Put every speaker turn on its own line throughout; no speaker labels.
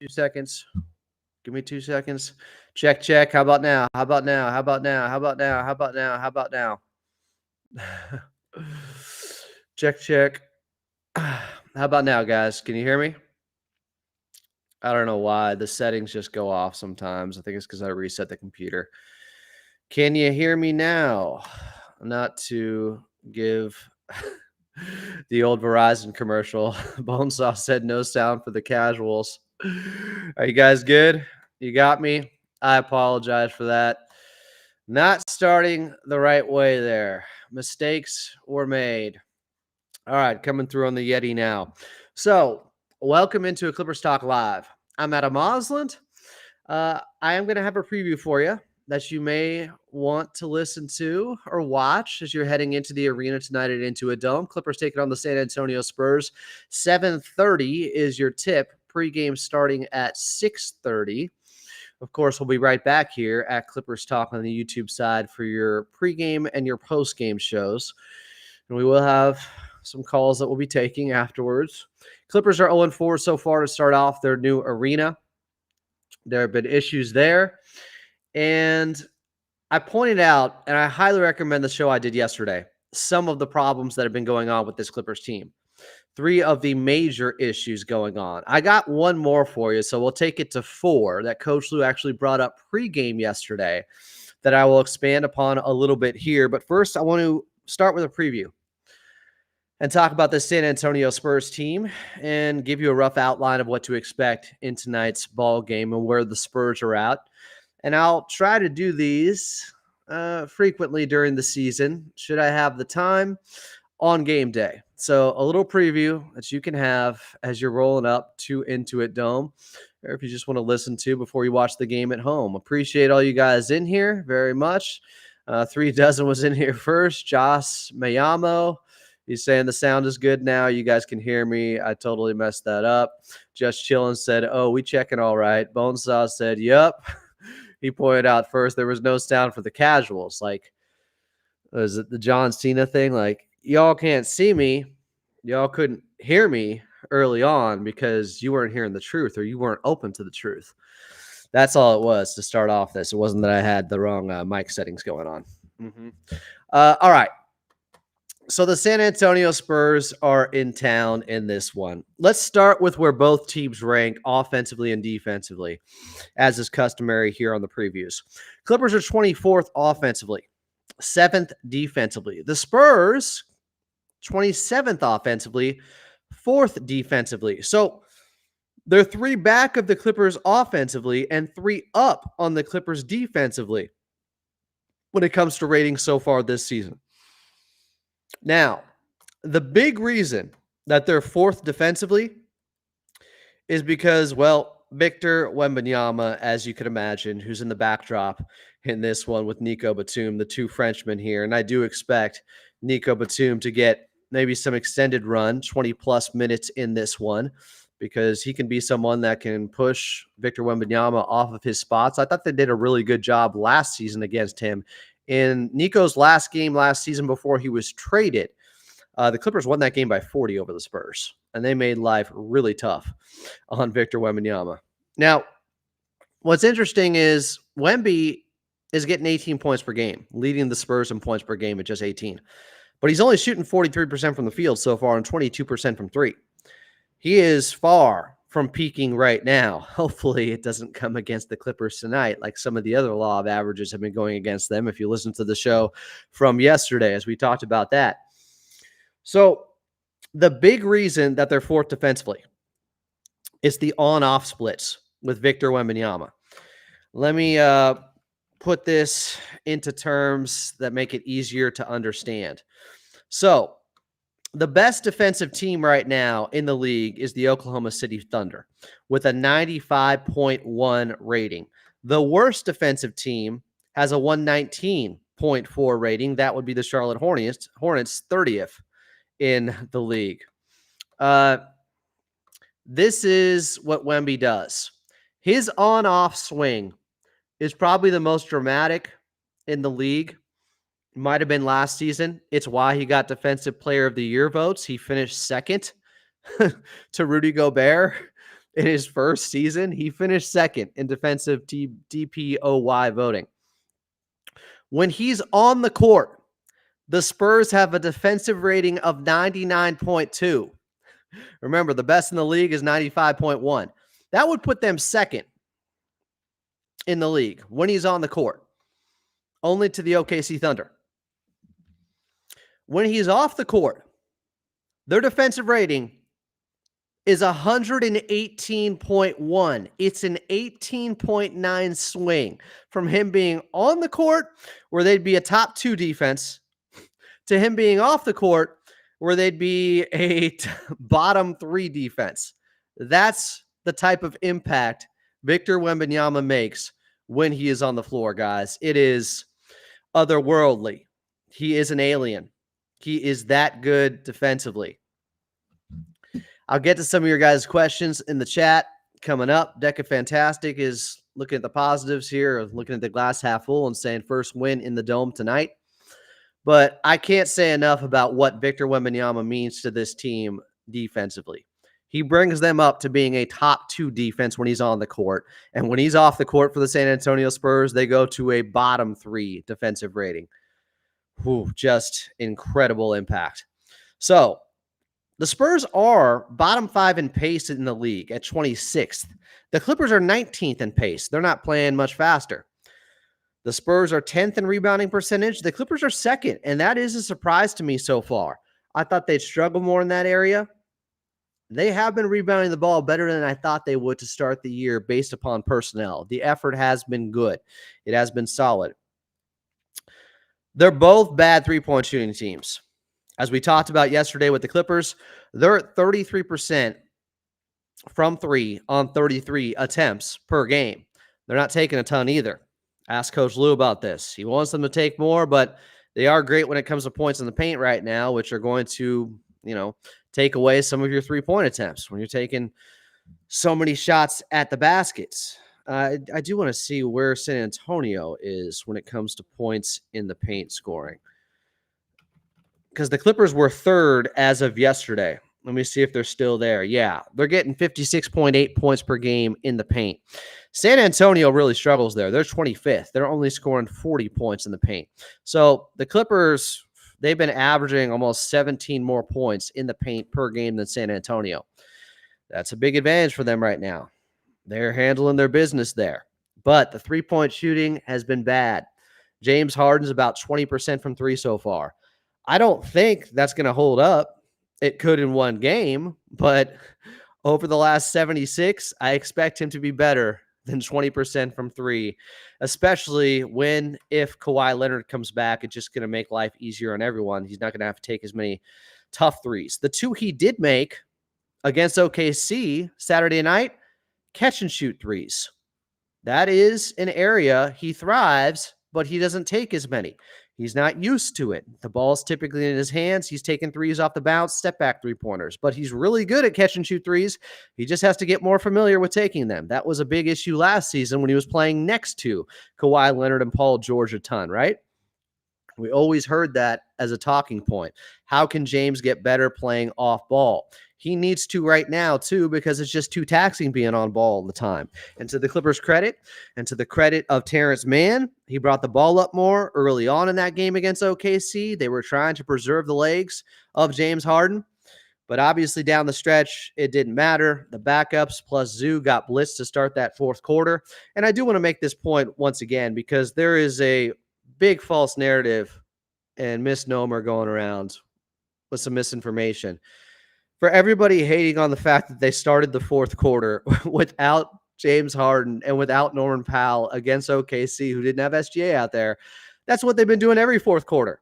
2 seconds. Give me 2 seconds. Check, check. How about now? How about now? How about now? How about now? How about now? How about now? Check, check. How about now, guys? Can you hear me? I don't know why. The settings just go off sometimes. I think it's because I reset the computer. Can you hear me now? Not to give the old Verizon commercial. Bonesaw said no sound for the casuals. Are you guys good? You got me? I apologize for that. Not starting the right way there. Mistakes were made. All right, coming through on the Yeti now. So, welcome into a Clippers Talk Live. I'm Adam Osland. I am going to have a preview for you that you may want to listen to or watch as you're heading into the arena tonight at Into a Dome. Clippers taking on the San Antonio Spurs. 7:30 is your tip. Pregame starting at 6:30. Of course, we'll be right back here at Clippers Talk on the YouTube side for your pregame and your postgame shows. And we will have some calls that we'll be taking afterwards. Clippers are 0-4 so far to start off their new arena. There have been issues there. And I pointed out, and I highly recommend the show I did yesterday, some of the problems that have been going on with this Clippers team. 3 of the major issues going on. I got one more for you, so we'll take it to 4 that Coach Lue actually brought up pregame yesterday that I will expand upon a little bit here. But first, I want to start with a preview and talk about the San Antonio Spurs team and give you a rough outline of what to expect in tonight's ball game and where the Spurs are at. And I'll try to do these frequently during the season, should I have the time, on game day. So a little preview that you can have as you're rolling up to Into It Dome, or if you just want to listen to before you watch the game at home. Appreciate all you guys in here very much. 3 dozen was in here first. Josh Mayamo, he's saying the sound is good now. You guys can hear me. I totally messed that up. Just Chillin' said, oh, we checking all right. Bonesaw said, yep. He pointed out first there was no sound for the casuals. Like, was it the John Cena thing? Like, y'all can't see me. Y'all couldn't hear me early on because you weren't hearing the truth or you weren't open to the truth. That's all it was to start off this. It wasn't that I had the wrong mic settings going on. All right. So the San Antonio Spurs are in town in this one. Let's start with where both teams rank offensively and defensively, as is customary here on the previews. Clippers are 24th offensively, 7th defensively. The Spurs, 27th offensively, 4th defensively. So they're 3 back of the Clippers offensively and 3 up on the Clippers defensively when it comes to ratings so far this season. Now, the big reason that they're 4th defensively is because, well, Victor Wembanyama, as you can imagine, who's in the backdrop in this one with Nico Batum, the 2 Frenchmen here. And I do expect Nico Batum to get maybe some extended run, 20-plus minutes in this one, because he can be someone that can push Victor Wembanyama off of his spots. I thought they did a really good job last season against him. In Nico's last game last season before he was traded, the Clippers won that game by 40 over the Spurs, and they made life really tough on Victor Wembanyama. Now, what's interesting is Wemby is getting 18 points per game, leading the Spurs in points per game at just 18. But he's only shooting 43% from the field so far and 22% from 3. He is far from peaking right now. Hopefully it doesn't come against the Clippers tonight like some of the other law of averages have been going against them, if you listen to the show from yesterday as we talked about that. So the big reason that they're 4th defensively is the on-off splits with Victor Wembanyama. Let me put this into terms that make it easier to understand. So the best defensive team right now in the league is the Oklahoma City Thunder with a 95.1 rating. The worst defensive team has a 119.4 rating. That would be the Charlotte Hornets 30th in the league. This is what Wemby does. His on-off swing is probably the most dramatic in the league. Might have been last season. It's why he got Defensive Player of the Year votes. He finished second to Rudy Gobert In his first season, he finished second in defensive DPOY voting. When he's on the court, the Spurs have a defensive rating of 99.2. Remember, the best in the league is 95.1. That would put them second in the league when he's on the court, only to the OKC Thunder. When he's off the court, their defensive rating is 118.1. It's an 18.9 swing from him being on the court, where they'd be a top 2 defense, to him being off the court, where they'd be a bottom 3 defense. That's the type of impact Victor Wembanyama makes when he is on the floor, guys. It is otherworldly. He is an alien. He is that good defensively. I'll get to some of your guys' questions in the chat coming up. Deca Fantastic is looking at the positives here, looking at the glass half full and saying first win in the Dome tonight. But I can't say enough about what Victor Wembanyama means to this team defensively. He brings them up to being a top 2 defense when he's on the court. And when he's off the court for the San Antonio Spurs, they go to a bottom 3 defensive rating. Just incredible impact. So the Spurs are bottom 5 in pace in the league at 26th. The Clippers are 19th in pace. They're not playing much faster. The Spurs are 10th in rebounding percentage. The Clippers are second, and that is a surprise to me so far. I thought they'd struggle more in that area. They have been rebounding the ball better than I thought they would to start the year based upon personnel. The effort has been good. It has been solid. They're both bad three-point shooting teams. As we talked about yesterday with the Clippers, they're at 33% from 3 on 33 attempts per game. They're not taking a ton either. Ask Coach Lue about this. He wants them to take more, but they are great when it comes to points in the paint right now, which are going to, take away some of your three-point attempts when you're taking so many shots at the baskets. I do want to see where San Antonio is when it comes to points in the paint scoring, because the Clippers were third as of yesterday. Let me see if they're still there. Yeah, they're getting 56.8 points per game in the paint. San Antonio really struggles there. They're 25th. They're only scoring 40 points in the paint. So the Clippers, they've been averaging almost 17 more points in the paint per game than San Antonio. That's a big advantage for them right now. They're handling their business there. But the three-point shooting has been bad. James Harden's about 20% from 3 so far. I don't think that's going to hold up. It could in one game, but over the last 76, I expect him to be better than 20% from 3, especially if Kawhi Leonard comes back. It's just going to make life easier on everyone. He's not going to have to take as many tough threes. The 2 he did make against OKC Saturday night, catch and shoot threes. That is an area he thrives, but he doesn't take as many. He's not used to it. The ball's typically in his hands. He's taking threes off the bounce, step back three-pointers, but he's really good at catch and shoot threes. He just has to get more familiar with taking them. That was a big issue last season when he was playing next to Kawhi Leonard and Paul George a ton, right? We always heard that as a talking point. How can James get better playing off ball? He needs to right now, too, because it's just too taxing being on ball all the time. And to the Clippers' credit, and to the credit of Terrence Mann, he brought the ball up more early on in that game against OKC. They were trying to preserve the legs of James Harden. But obviously down the stretch, it didn't matter. The backups plus Zoo got blitzed to start that fourth quarter. And I do want to make this point once again, because there is a big false narrative and misnomer going around with some misinformation. For everybody hating on the fact that they started the fourth quarter without James Harden and without Norman Powell against OKC, who didn't have SGA out there, that's what they've been doing every fourth quarter.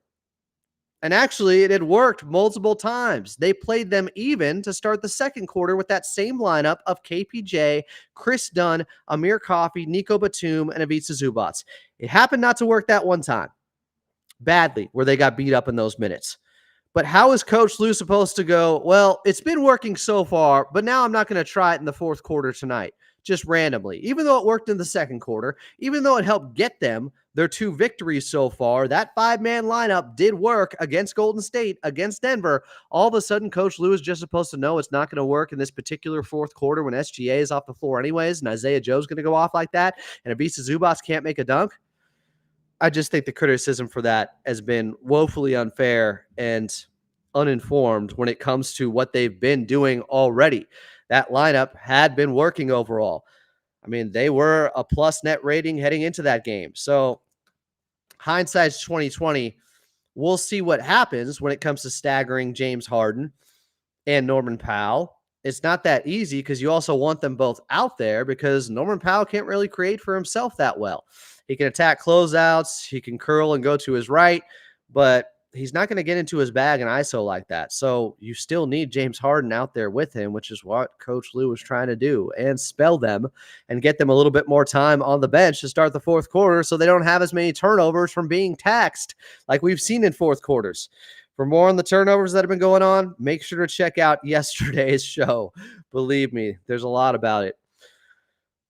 And actually, it had worked multiple times. They played them even to start the second quarter with that same lineup of KPJ, Chris Dunn, Amir Coffey, Nico Batum, and Ivica Zubac. It happened not to work that one time badly, where they got beat up in those minutes. But how is Coach Lue supposed to go, well, it's been working so far, but now I'm not going to try it in the fourth quarter tonight, just randomly, even though it worked in the second quarter, even though it helped get them their 2 victories so far. That 5-man lineup did work against Golden State, against Denver. All of a sudden, Coach Lue is just supposed to know it's not going to work in this particular fourth quarter when SGA is off the floor anyways, and Isaiah Joe's going to go off like that, and Ivica Zubac can't make a dunk. I just think the criticism for that has been woefully unfair and uninformed when it comes to what they've been doing already. That lineup had been working overall. I mean, they were a plus net rating heading into that game. So hindsight's 2020. We'll see what happens when it comes to staggering James Harden and Norman Powell. It's not that easy because you also want them both out there because Norman Powell can't really create for himself that well. He can attack closeouts. He can curl and go to his right, but he's not going to get into his bag and ISO like that. So you still need James Harden out there with him, which is what Coach Lue was trying to do, and spell them and get them a little bit more time on the bench to start the fourth quarter so they don't have as many turnovers from being taxed like we've seen in fourth quarters. For more on the turnovers that have been going on, make sure to check out yesterday's show. Believe me, there's a lot about it.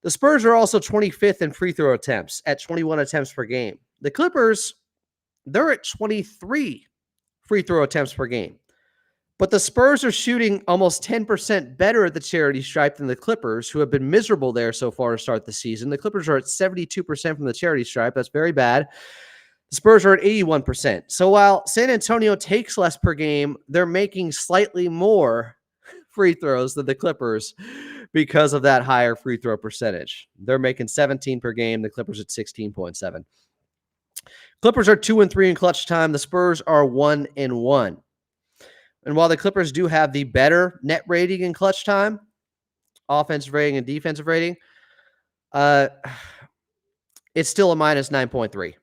The Spurs are also 25th in free throw attempts at 21 attempts per game. The Clippers, they're at 23 free throw attempts per game. But the Spurs are shooting almost 10% better at the charity stripe than the Clippers, who have been miserable there so far to start the season. The Clippers are at 72% from the charity stripe. That's very bad. The Spurs are at 81%. So while San Antonio takes less per game, they're making slightly more free throws than the Clippers because of that higher free throw percentage. They're making 17 per game. The Clippers at 16.7. Clippers are 2-3 in clutch time. The Spurs are 1-1. And while the Clippers do have the better net rating in clutch time, offensive rating and defensive rating, it's still a minus 9.3.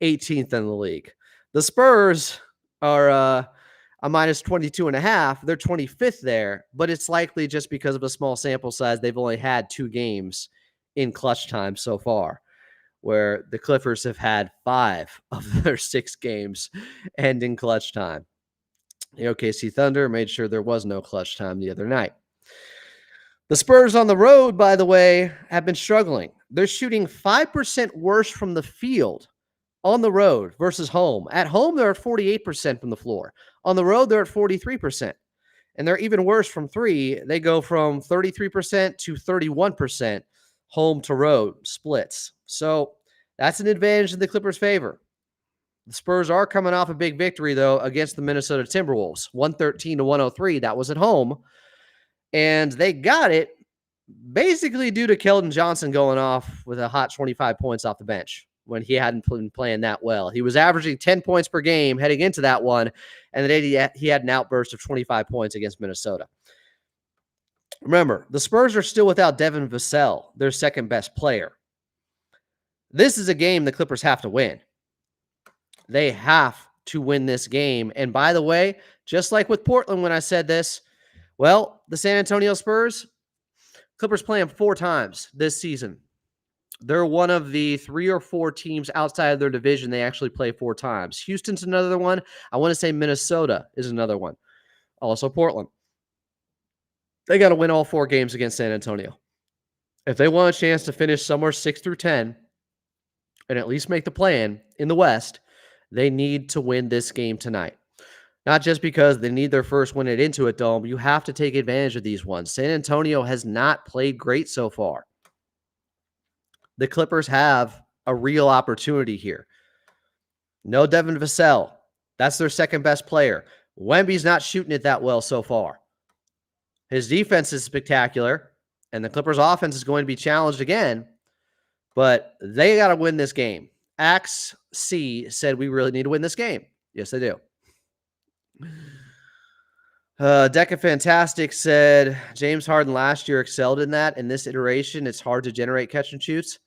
18th in the league. The Spurs are a minus 22.5. They're 25th there, but it's likely just because of a small sample size. They've only had 2 games in clutch time so far, where the Clippers have had 5 of their 6 games end in clutch time. The OKC Thunder made sure there was no clutch time the other night. The Spurs on the road, by the way, have been struggling. They're shooting 5% worse from the field on the road versus home. At home, they're at 48% from the floor. On the road, they're at 43%. And they're even worse from 3. They go from 33% to 31% home to road splits. So that's an advantage in the Clippers' favor. The Spurs are coming off a big victory, though, against the Minnesota Timberwolves, 113-103. That was at home. And they got it basically due to Keldon Johnson going off with a hot 25 points off the bench when he hadn't been playing that well. He was averaging 10 points per game heading into that one, and then he had an outburst of 25 points against Minnesota. Remember, the Spurs are still without Devin Vassell, their second best player. This is a game the Clippers have to win. They have to win this game. And by the way, just like with Portland when I said this, well, the San Antonio Spurs, Clippers play them 4 times this season. They're one of the 3 or 4 teams outside of their division they actually play 4 times. Houston's another one. I want to say Minnesota is another one. Also Portland. They got to win all 4 games against San Antonio. If they want a chance to finish somewhere 6 through 10 and at least make the play-in in the West, they need to win this game tonight. Not just because they need their first win at Intuit Dome. You have to take advantage of these ones. San Antonio has not played great so far. The Clippers have a real opportunity here. No Devin Vassell. That's their second best player. Wemby's not shooting it that well so far. His defense is spectacular, and the Clippers' offense is going to be challenged again, but they got to win this game. Axe C said we really need to win this game. Yes, they do. Deca Fantastic said James Harden last year excelled in that. In this iteration, it's hard to generate catch and shoots.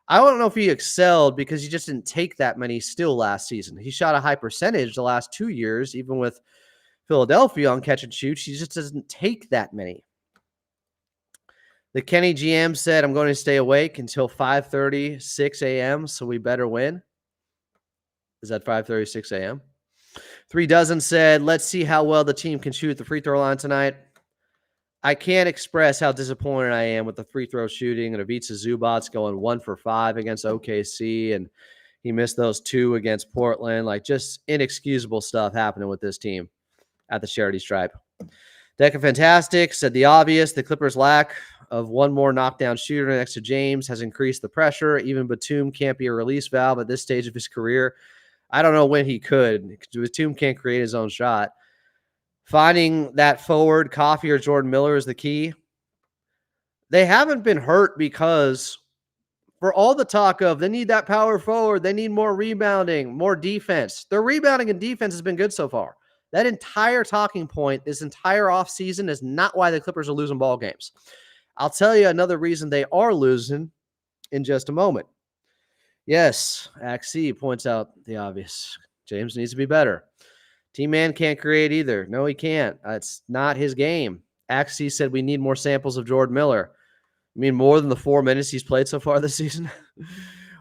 I don't know if he excelled because he just didn't take that many still last season. He shot a high percentage the last 2 years, even with Philadelphia on catch and shoots. He just doesn't take that many. The Kenny GM said, I'm going to stay awake until 5:30, 6 a.m., so we better win. Is that 5:30, 6 a.m.? 3 Dozen said, let's see how well the team can shoot at the free throw line tonight. I can't express how disappointed I am with the free throw shooting and Ivica Zubac's going 1 for 5 against OKC, and he missed those 2 against Portland. Like, just inexcusable stuff happening with this team at the charity stripe. Deca Fantastic said the obvious. The Clippers' lack of one more knockdown shooter next to James has increased the pressure. Even Batum can't be a release valve at this stage of his career. I don't know when he could. Batum can't create his own shot. Finding that forward, Coffey or Jordan Miller, is the key. They haven't been hurt because for all the talk of they need that power forward, they need more rebounding, more defense. Their rebounding and defense has been good so far. That entire talking point, this entire offseason, is not why the Clippers are losing ball games. I'll tell you another reason they are losing in just a moment. Yes, Axie points out the obvious. James needs to be better. T-Man can't create either. No, he can't. It's not his game. Axie said we need more samples of Jordan Miller. You mean more than the 4 minutes he's played so far this season?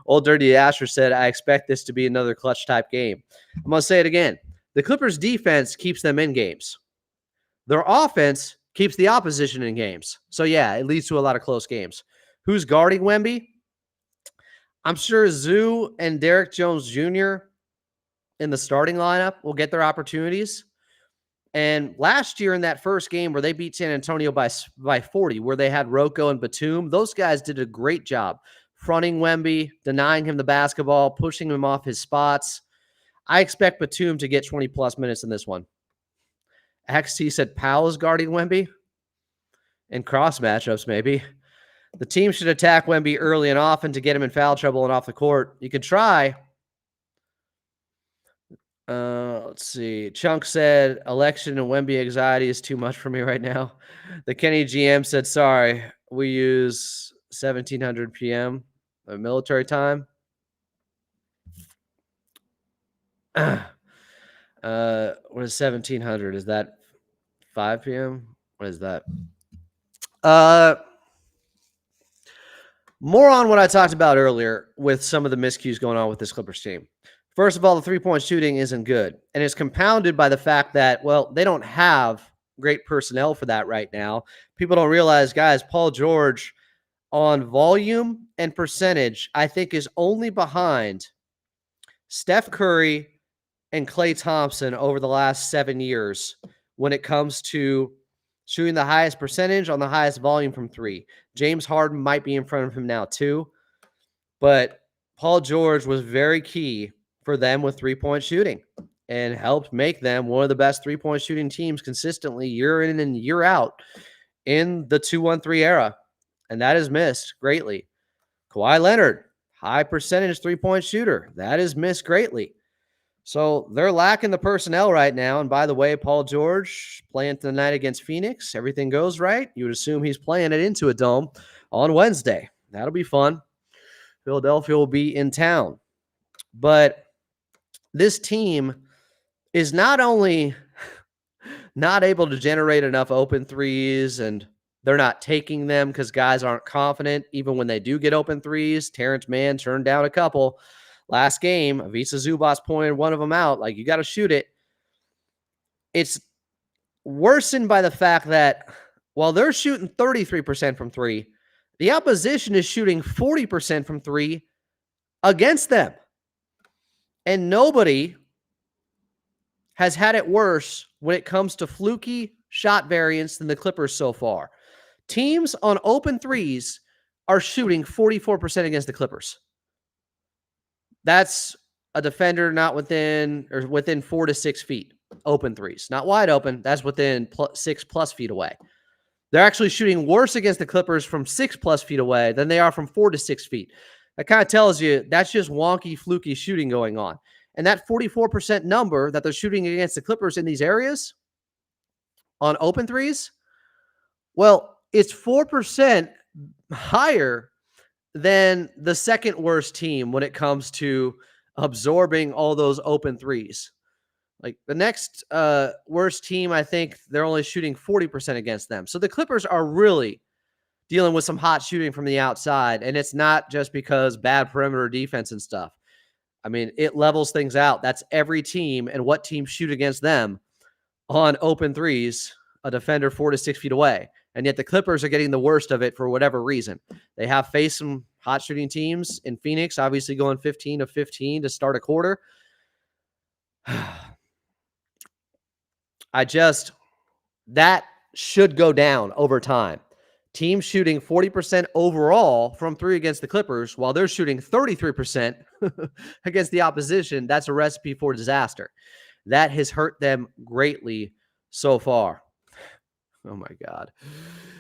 Old Dirty Asher said, I expect this to be another clutch type game. I'm going to say it again. The Clippers' defense keeps them in games. Their offense keeps the opposition in games. So, yeah, it leads to a lot of close games. Who's guarding Wemby? I'm sure Zoo and Derek Jones Jr. in the starting lineup will get their opportunities. And last year in that first game where they beat San Antonio by 40, where they had Rocco and Batum, those guys did a great job fronting Wemby, denying him the basketball, pushing him off his spots. I expect Batum to get 20-plus minutes in this one. XT said Powell is guarding Wemby. In cross matchups, maybe. The team should attack Wemby early and often to get him in foul trouble and off the court. You could try. Let's see. Chunk said, election and Wemby anxiety is too much for me right now. The Kenny GM said, sorry, we use 1700 p.m. Military time. What is 1700? Is that 5 p.m.? What is that? More on what I talked about earlier with some of the miscues going on with this Clippers team. First of all, the three-point shooting isn't good, and it's compounded by the fact that, well, they don't have great personnel for that right now. People don't realize, guys, Paul George on volume and percentage, I think, is only behind Steph Curry and Klay Thompson over the last 7 years when it comes to shooting the highest percentage on the highest volume from three. James Harden might be in front of him now too, but Paul George was very key for them with three-point shooting and helped make them one of the best three-point shooting teams consistently year in and year out in the 2-1-3 era, and that is missed greatly. Kawhi Leonard, high percentage three-point shooter. That is missed greatly. So they're lacking the personnel right now. And by the way, Paul George playing tonight against Phoenix. Everything goes right. You would assume he's playing it into a dome on Wednesday. That'll be fun. Philadelphia will be in town. But this team is not only not able to generate enough open threes, and they're not taking them because guys aren't confident. Even when they do get open threes, Terrence Mann turned down a couple. Last game, Ivica Zubac pointed one of them out. Like, you got to shoot it. It's worsened by the fact that while they're shooting 33% from three, the opposition is shooting 40% from three against them. And nobody has had it worse when it comes to fluky shot variance than the Clippers so far. Teams on open threes are shooting 44% against the Clippers. That's a defender not within 4 to 6 feet. Open threes. Not wide open. That's within 6+ feet away. They're actually shooting worse against the Clippers from 6+ feet away than they are from 4 to 6 feet. That kind of tells you that's just wonky, fluky shooting going on. And that 44% number that they're shooting against the Clippers in these areas on open threes, well, it's 4% higher than the second worst team when it comes to absorbing all those open threes. Like, the next worst team, I think they're only shooting 40% against them. So the Clippers are really dealing with some hot shooting from the outside, and it's not just because bad perimeter defense and stuff. I mean, it levels things out. That's every team and what teams shoot against them on open threes, a defender 4 to 6 feet away. And yet the Clippers are getting the worst of it for whatever reason. They have faced some hot shooting teams in Phoenix, obviously going 15 of 15 to start a quarter. That should go down over time. Teams shooting 40% overall from three against the Clippers, while they're shooting 33% against the opposition. That's a recipe for disaster. That has hurt them greatly so far. Oh my God.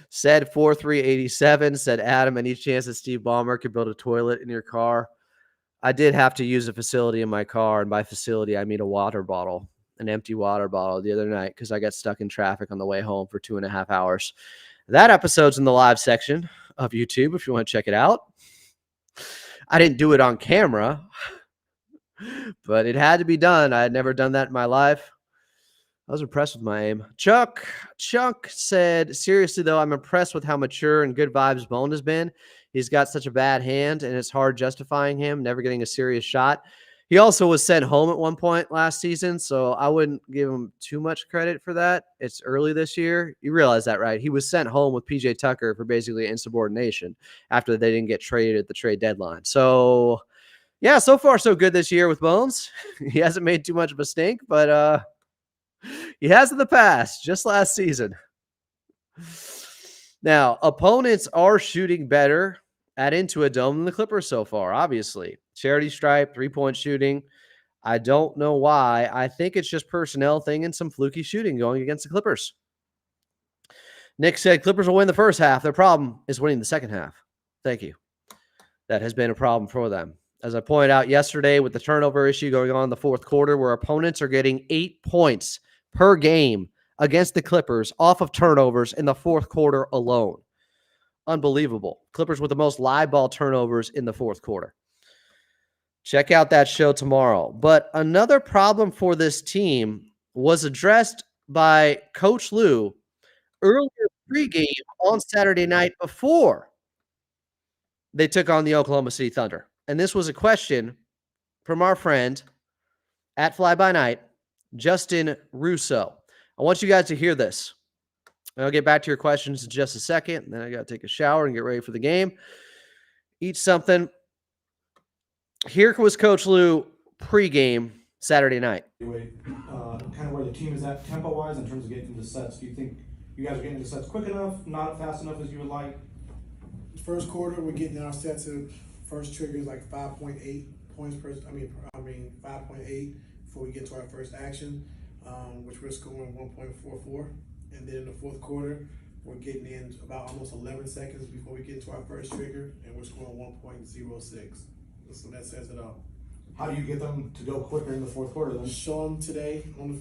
Said 4387, said Adam, any chance that Steve Ballmer could build a toilet in your car? I did have to use a facility in my car, and by facility, I mean a water bottle, an empty water bottle the other night because I got stuck in traffic on the way home for 2.5 hours. That episode's in the live section of YouTube if you want to check it out. I didn't do it on camera, but it had to be done. I had never done that in my life. I was impressed with my aim. Chuck said, seriously, though, I'm impressed with how mature and good vibes Bone has been. He's got such a bad hand, and it's hard justifying him, never getting a serious shot. He also was sent home at one point last season, so I wouldn't give him too much credit for that. It's early this year. You realize that, right? He was sent home with PJ Tucker for basically insubordination after they didn't get traded at the trade deadline. So, yeah, so far so good this year with Bones. He hasn't made too much of a stink, but he has in the past, just last season. Now, opponents are shooting better at Into a Dome than the Clippers so far, obviously. Charity stripe, three-point shooting. I don't know why. I think it's just personnel thing and some fluky shooting going against the Clippers. Nick said Clippers will win the first half. Their problem is winning the second half. Thank you. That has been a problem for them. As I pointed out yesterday with the turnover issue going on in the fourth quarter, where opponents are getting 8 points per game against the Clippers off of turnovers in the fourth quarter alone. Unbelievable. Clippers with the most live ball turnovers in the fourth quarter. Check out that show tomorrow. But another problem for this team was addressed by Coach Lue earlier pregame on Saturday night before they took on the Oklahoma City Thunder. And this was a question from our friend at Fly By Night, Justin Russo. I want you guys to hear this. I'll get back to your questions in just a second. Then I got to take a shower and get ready for the game. Eat something. Here was Coach Lue pregame Saturday night.
Kind of where the team is at tempo-wise in terms of getting into sets. Do you think you guys are getting into sets quick enough, not fast enough as you would like?
First quarter, we're getting our sets to first trigger is like 5.8 points per. 5.8 before we get to our first action, which we're scoring 1.44, and then in the fourth quarter, we're getting in about almost 11 seconds before we get to our first trigger, and we're scoring 1.06. So that says it all.
How do you get them to go quicker in the fourth quarter then?
Show them today on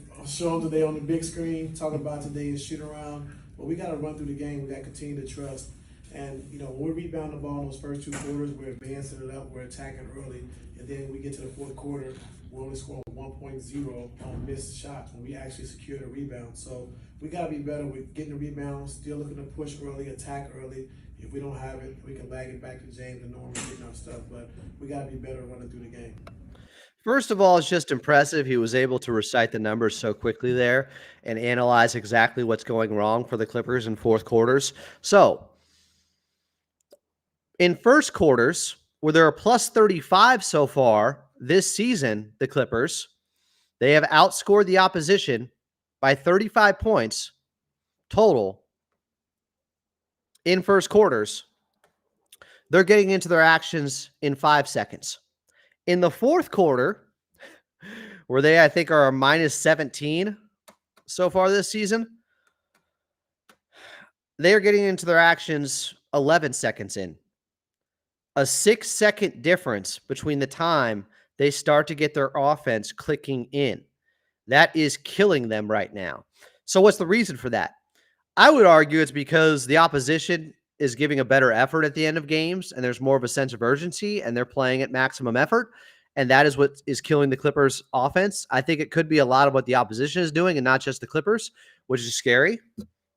the big screen. Talk about today and shoot around. But we got to run through the game. We got to continue to trust. And, when we rebound the ball in those first two quarters, we're advancing it up, we're attacking early. And then we get to the fourth quarter, we're only scoring 1.0 on missed shots when we actually secure the rebound. So we got to be better with getting the rebound, still looking to push early, attack early. If we don't have it, we can lag it back to James and Norman getting our stuff. But we got to be better running through the game.
First of all, it's just impressive he was able to recite the numbers so quickly there and analyze exactly what's going wrong for the Clippers in fourth quarters. So, in first quarters, where they're a plus 35 so far this season, the Clippers, they have outscored the opposition by 35 points total in first quarters. They're getting into their actions in 5 seconds. In the fourth quarter, where they, I think, are a minus 17 so far this season, they're getting into their actions 11 seconds in. A 6-second difference between the time they start to get their offense clicking in. That is killing them right now. So what's the reason for that? I would argue it's because the opposition is giving a better effort at the end of games, and there's more of a sense of urgency, and they're playing at maximum effort, and that is what is killing the Clippers' offense. I think it could be a lot of what the opposition is doing and not just the Clippers, which is scary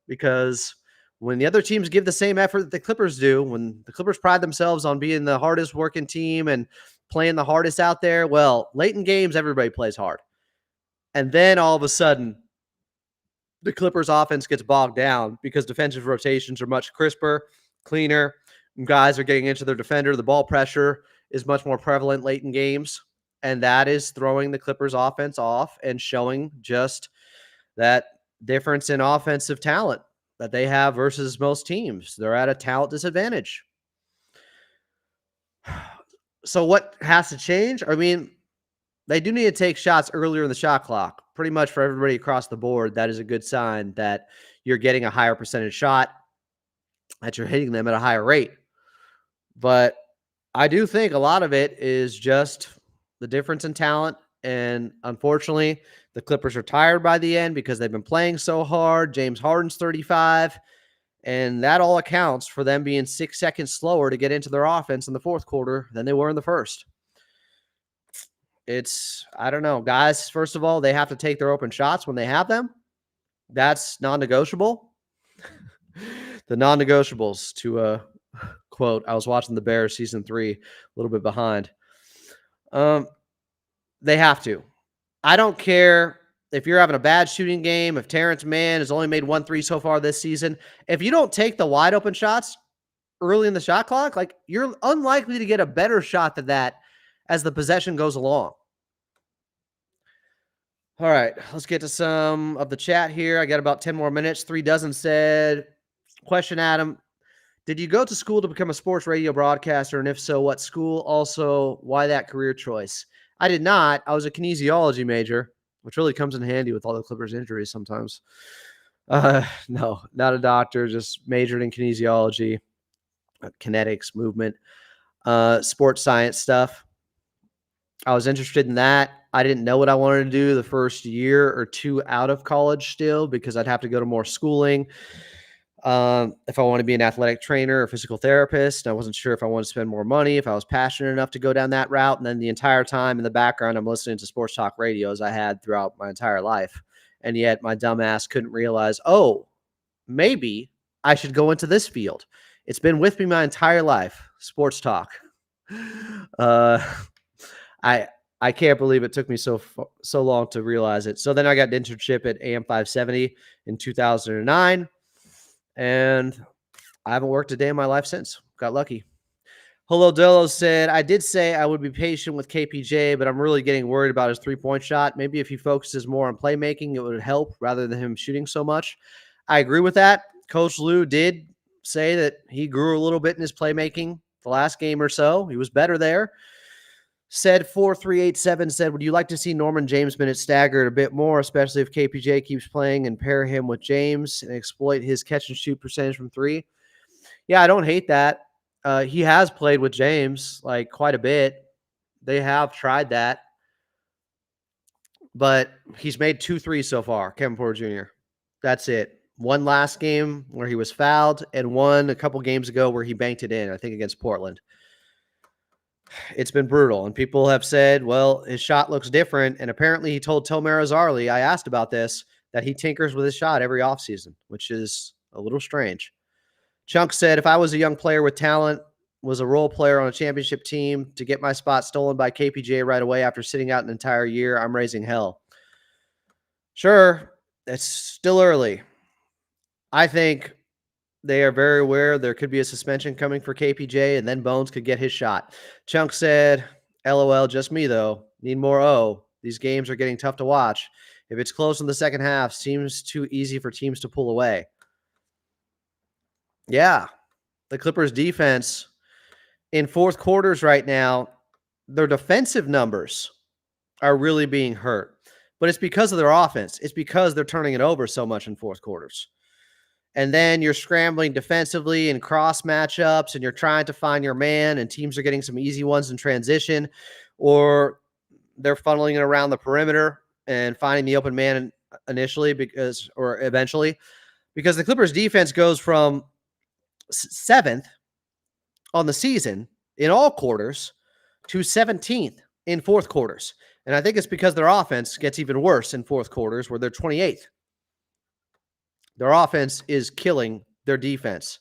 because when the other teams give the same effort that the Clippers do, when the Clippers pride themselves on being the hardest working team and playing the hardest out there, well, late in games, everybody plays hard. And then all of a sudden, the Clippers offense gets bogged down because defensive rotations are much crisper, cleaner. Guys are getting into their defender. The ball pressure is much more prevalent late in games. And that is throwing the Clippers offense off and showing just that difference in offensive talent that they have versus most teams. They're at a talent disadvantage. So what has to change? I mean, they do need to take shots earlier in the shot clock. Pretty much for everybody across the board, that is a good sign that you're getting a higher percentage shot, that you're hitting them at a higher rate. But I do think a lot of it is just the difference in talent. And unfortunately, the Clippers are tired by the end because they've been playing so hard. James Harden's 35. And that all accounts for them being 6 seconds slower to get into their offense in the fourth quarter than they were in the first. I don't know. Guys, first of all, they have to take their open shots when they have them. That's non-negotiable. The non-negotiables, to quote, I was watching the Bears season 3, a little bit behind. They have to. I don't care if you're having a bad shooting game, if Terrence Mann has only made 1 3 so far this season. If you don't take the wide open shots early in the shot clock, like, you're unlikely to get a better shot than that as the possession goes along. All right, let's get to some of the chat here. I got about 10 more minutes. 3 dozen said, question, Adam, did you go to school to become a sports radio broadcaster? And if so, what school? Also, why that career choice? I did not. I was a kinesiology major, which really comes in handy with all the Clippers injuries sometimes. No, not a doctor, just majored in kinesiology, kinetics, movement, sports science stuff. I was interested in that. I didn't know what I wanted to do the first year or 2 out of college still, because I'd have to go to more schooling. If I want to be an athletic trainer or physical therapist, I wasn't sure if I wanted to spend more money, if I was passionate enough to go down that route. And then the entire time in the background, I'm listening to sports talk radios I had throughout my entire life. And yet my dumb ass couldn't realize, oh, maybe I should go into this field. It's been with me my entire life, sports talk. I can't believe it took me so long to realize it. So then I got an internship at AM 570 in 2009. And I haven't worked a day in my life since. Got lucky. Hello Dolo said, I did say I would be patient with KPJ, but I'm really getting worried about his 3-point shot. Maybe if he focuses more on playmaking, it would help rather than him shooting so much. I agree with that. Coach Lue did say that he grew a little bit in his playmaking the last game or so. He was better there. Said 4387 said, would you like to see Norman James minutes staggered a bit more, especially if KPJ keeps playing, and pair him with James and exploit his catch and shoot percentage from 3? Yeah, I don't hate that. He has played with James like quite a bit. They have tried that, but he's made 2 threes so far, Kevin Porter Jr. That's it. One last game where he was fouled, and one a couple games ago where he banked it in, I think against Portland. It's been brutal, and people have said, well, his shot looks different, and apparently he told Tomer Azarli, I asked about this, that he tinkers with his shot every offseason, which is a little strange. Chunk said, if I was a young player with talent, was a role player on a championship team, to get my spot stolen by KPJ right away after sitting out an entire year, I'm raising hell. Sure, it's still early. I think they are very aware there could be a suspension coming for KPJ, and then Bones could get his shot. Chunk said, LOL, just me, though. Need more O. These games are getting tough to watch. If it's close in the second half, seems too easy for teams to pull away. Yeah, the Clippers defense in fourth quarters right now, their defensive numbers are really being hurt. But it's because of their offense. It's because they're turning it over so much in fourth quarters. And then you're scrambling defensively in cross matchups, and you're trying to find your man, and teams are getting some easy ones in transition, or they're funneling it around the perimeter and finding the open man eventually, because the Clippers defense goes from 7th on the season in all quarters to 17th in fourth quarters. And I think it's because their offense gets even worse in fourth quarters, where they're 28th. Their offense is killing their defense.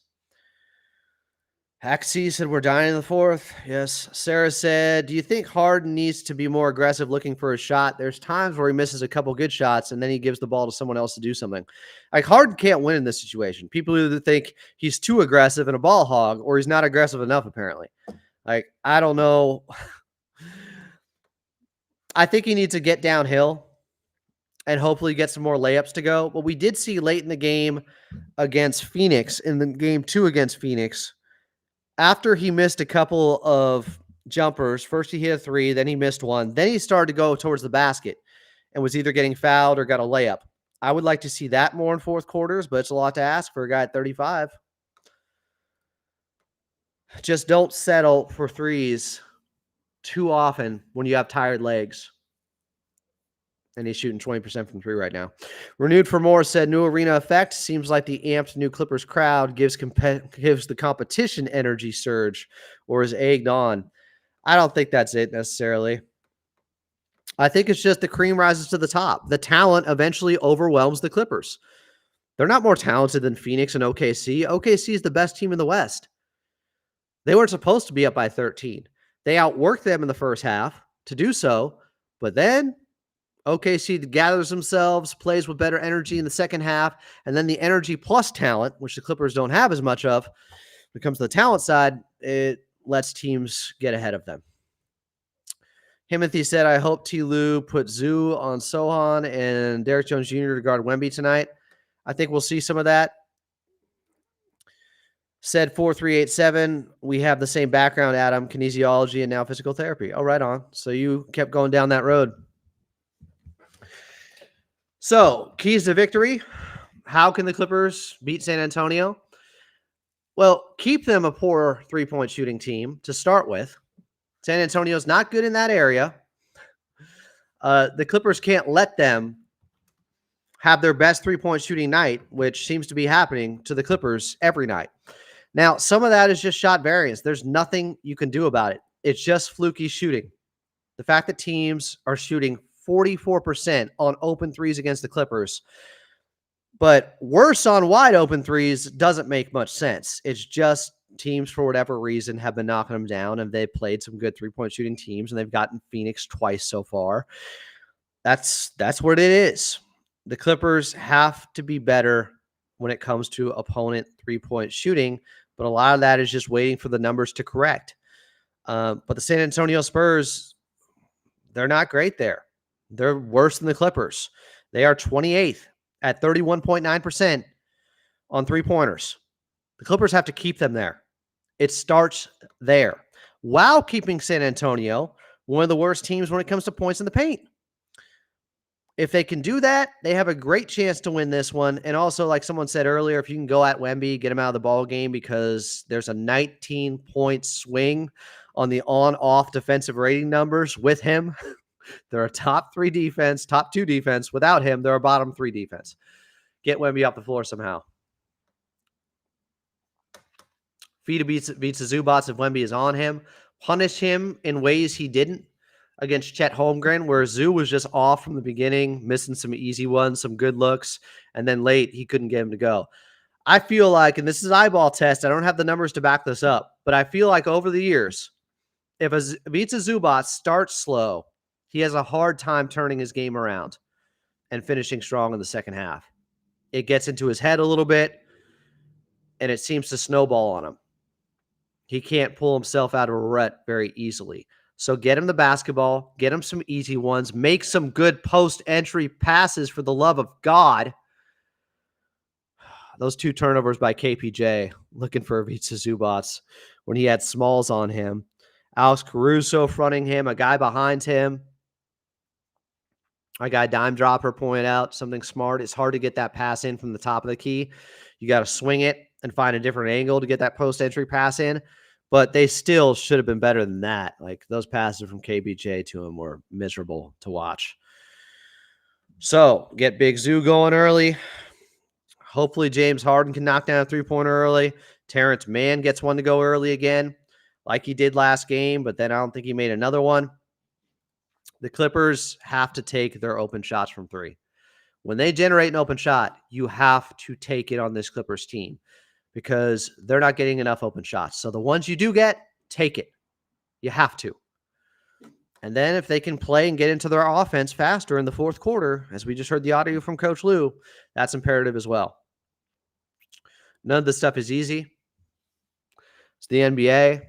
Axie said we're dying in the fourth. Yes. Sarah said, do you think Harden needs to be more aggressive looking for a shot? There's times where he misses a couple good shots and then he gives the ball to someone else to do something. Like Harden can't win in this situation. People either think he's too aggressive and a ball hog or he's not aggressive enough, apparently. Like, I don't know. I think he needs to get downhill and hopefully get some more layups to go. But we did see late in the game against Phoenix, in the game 2 against Phoenix, after he missed a couple of jumpers, first he hit a 3, then he missed one, then he started to go towards the basket and was either getting fouled or got a layup. I would like to see that more in fourth quarters, but it's a lot to ask for a guy at 35. Just don't settle for threes too often when you have tired legs. And he's shooting 20% from 3 right now. Renewed for More said, new arena effect. Seems like the amped new Clippers crowd gives the competition energy surge or is egged on. I don't think that's it necessarily. I think it's just the cream rises to the top. The talent eventually overwhelms the Clippers. They're not more talented than Phoenix and OKC. OKC is the best team in the West. They weren't supposed to be up by 13. They outworked them in the first half to do so, but then OKC gathers themselves, plays with better energy in the second half, and then the energy plus talent, which the Clippers don't have as much of, when it comes to the talent side, it lets teams get ahead of them. Timothy said, I hope T. Lue put Zoo on Sohan and Derek Jones Jr. to guard Wemby tonight. I think we'll see some of that. Said 4387, we have the same background, Adam, kinesiology and now physical therapy. Oh, right on. So you kept going down that road. So, keys to victory. How can the Clippers beat San Antonio? Well, keep them a poor three-point shooting team to start with. San Antonio's not good in that area. The Clippers can't let them have their best three-point shooting night, which seems to be happening to the Clippers every night. Now, some of that is just shot variance. There's nothing you can do about it. It's just fluky shooting. The fact that teams are shooting 44% on open threes against the Clippers, but worse on wide open threes doesn't make much sense. It's just teams, for whatever reason, have been knocking them down, and they've played some good three-point shooting teams, and they've gotten Phoenix twice so far. That's what it is. The Clippers have to be better when it comes to opponent three-point shooting, but a lot of that is just waiting for the numbers to correct. But the San Antonio Spurs, they're not great there. They're worse than the Clippers. They are 28th at 31.9% on three-pointers. The Clippers have to keep them there. It starts there, while keeping San Antonio one of the worst teams when it comes to points in the paint. If they can do that, they have a great chance to win this one. And also, like someone said earlier, if you can go at Wemby, get him out of the ball game because there's a 19-point swing on the on-off defensive rating numbers with him. They're a top 3 defense, top 2 defense. Without him, they're a bottom 3 defense. Get Wemby off the floor somehow. Fida beats the Zubats if Wemby is on him. Punish him in ways he didn't against Chet Holmgren, where Zoo was just off from the beginning, missing some easy ones, some good looks, and then late he couldn't get him to go. I feel like, and this is eyeball test, I don't have the numbers to back this up, but I feel like over the years, if Vitsa Zubac starts slow, he has a hard time turning his game around and finishing strong in the second half. It gets into his head a little bit, and it seems to snowball on him. He can't pull himself out of a rut very easily. So get him the basketball, get him some easy ones, make some good post-entry passes for the love of God. Those 2 turnovers by KPJ, looking for Ivica Zubac when he had Smalls on him. Alex Caruso fronting him, a guy behind him. A guy dime dropper pointed out something smart. It's hard to get that pass in from the top of the key. You got to swing it and find a different angle to get that post-entry pass in. But they still should have been better than that. Like those passes from KBJ to him were miserable to watch. So get Big Zoo going early. Hopefully James Harden can knock down a three-pointer early. Terrence Mann gets one to go early again, like he did last game, but then I don't think he made another one. The Clippers have to take their open shots from 3. When they generate an open shot, you have to take it on this Clippers team. because they're not getting enough open shots. So the ones you do get, take it. You have to. And then if they can play and get into their offense faster in the fourth quarter, as we just heard the audio from Coach Lue, that's imperative as well. None of this stuff is easy. It's the NBA.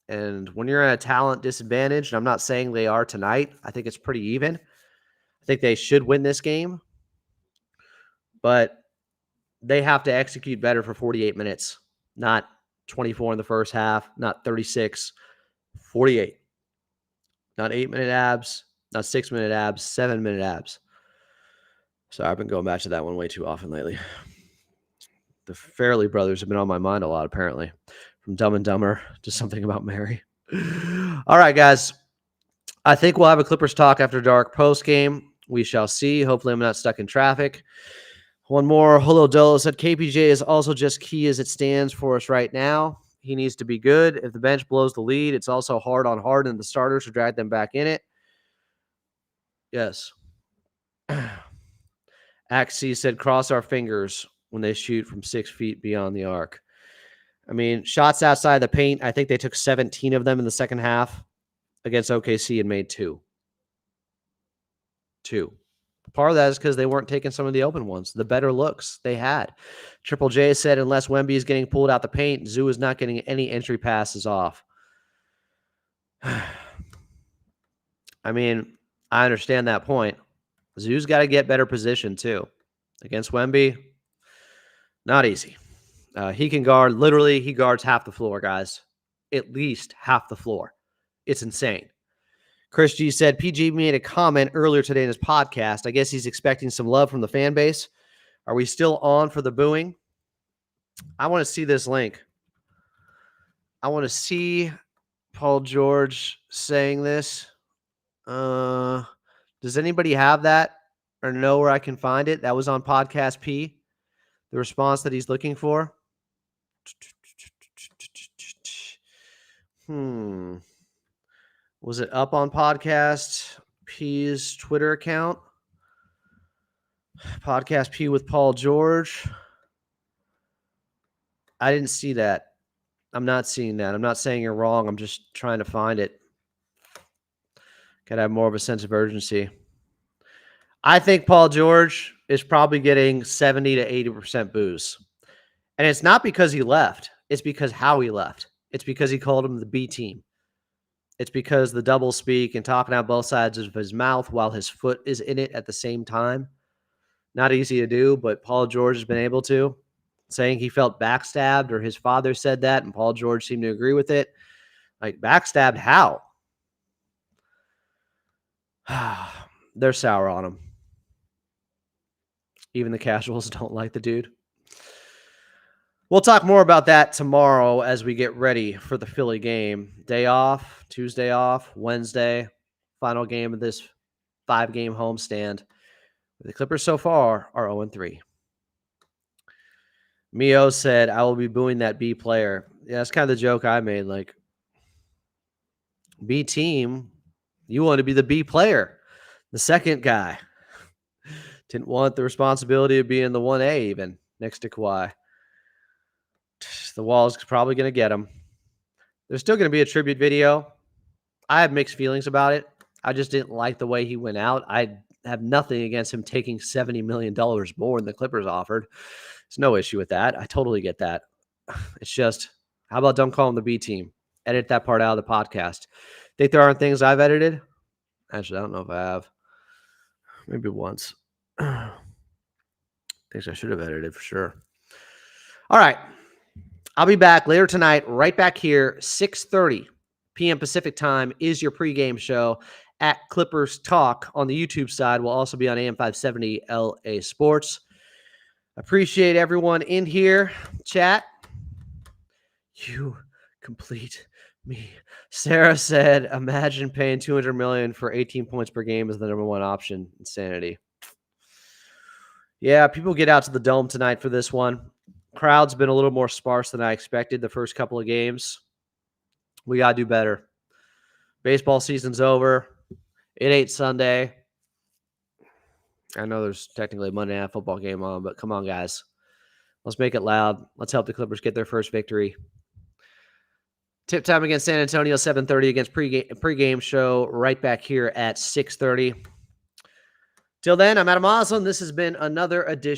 And when you're at a talent disadvantage, and I'm not saying they are tonight, I think it's pretty even. I think they should win this game. But they have to execute better for 48 minutes, not 24 in the first half, not 36, 48. Not 8-minute abs, not 6-minute abs, 7-minute abs. So I've been going back to that one way too often lately. The Farrelly brothers have been on my mind a lot, apparently. From Dumb and Dumber to Something About Mary. All right, guys. I think we'll have a Clippers talk after dark post game. We shall see. Hopefully I'm not stuck in traffic. One more. Holo Dolo said KPJ is also just key as it stands for us right now. He needs to be good. If the bench blows the lead, it's also hard on Harden and the starters to drag them back in it. Yes. Axie said, cross our fingers when they shoot from 6 feet beyond the arc. I mean, shots outside the paint, I think they took 17 of them in the second half against OKC and made 2. Part of that is because they weren't taking some of the open ones, the better looks they had. Triple J said, unless Wemby is getting pulled out the paint, Zoo is not getting any entry passes off. I mean, I understand that point. Zoo's got to get better position too. Against Wemby, not easy. He can guard, literally, he guards half the floor, guys. At least half the floor. It's insane. Chris G said, PG made a comment earlier today in his podcast. I guess he's expecting some love from the fan base. Are we still on for the booing? I want to see this link. I want to see Paul George saying this. Does anybody have that or know where I can find it? That was on Podcast P, the response that he's looking for. Was it up on Podcast P's Twitter account? Podcast P with Paul George. I didn't see that. I'm not seeing that. I'm not saying you're wrong. I'm just trying to find it. Gotta have more of a sense of urgency. I think Paul George is probably getting 70 to 80% boos. And it's not because he left. It's because how he left. It's because he called him the B team. It's because the double speak and talking out both sides of his mouth while his foot is in it at the same time. Not easy to do, but Paul George has been able to. Saying he felt backstabbed, or his father said that, and Paul George seemed to agree with it. Like, backstabbed how? They're sour on him. Even the casuals don't like the dude. We'll talk more about that tomorrow as we get ready for the Philly game. Day off, Tuesday off, Wednesday, final game of this 5-game homestand. The Clippers so far are 0-3. Mio said, I will be booing that B player. Yeah, that's kind of the joke I made. Like, B team, you want to be the B player. The second guy. Didn't want the responsibility of being the 1A even next to Kawhi. The Wall's probably going to get him. There's still going to be a tribute video. I have mixed feelings about it. I just didn't like the way he went out. I have nothing against him taking $70 million more than the Clippers offered. There's no issue with that. I totally get that. It's just, how about don't call him the B team? Edit that part out of the podcast. Think there aren't things I've edited? Actually, I don't know if I have. Maybe once. Things I should have edited for sure. All right. I'll be back later tonight, right back here, 6:30 p.m. Pacific time is your pregame show at Clippers Talk on the YouTube side. We'll also be on AM 570 LA Sports. Appreciate everyone in here. Chat. You complete me. Sarah said, imagine paying $200 million for 18 points per game is the number one option. Insanity. Yeah, people get out to the Dome tonight for this one. Crowd's been a little more sparse than I expected the first couple of games. We got to do better. Baseball season's over. It ain't Sunday. I know there's technically a Monday Night Football game on, but come on, guys. Let's make it loud. Let's help the Clippers get their first victory. Tip time against San Antonio, 7:30 against pregame show right back here at 6:30. Till then, I'm Adam Oslin. This has been another edition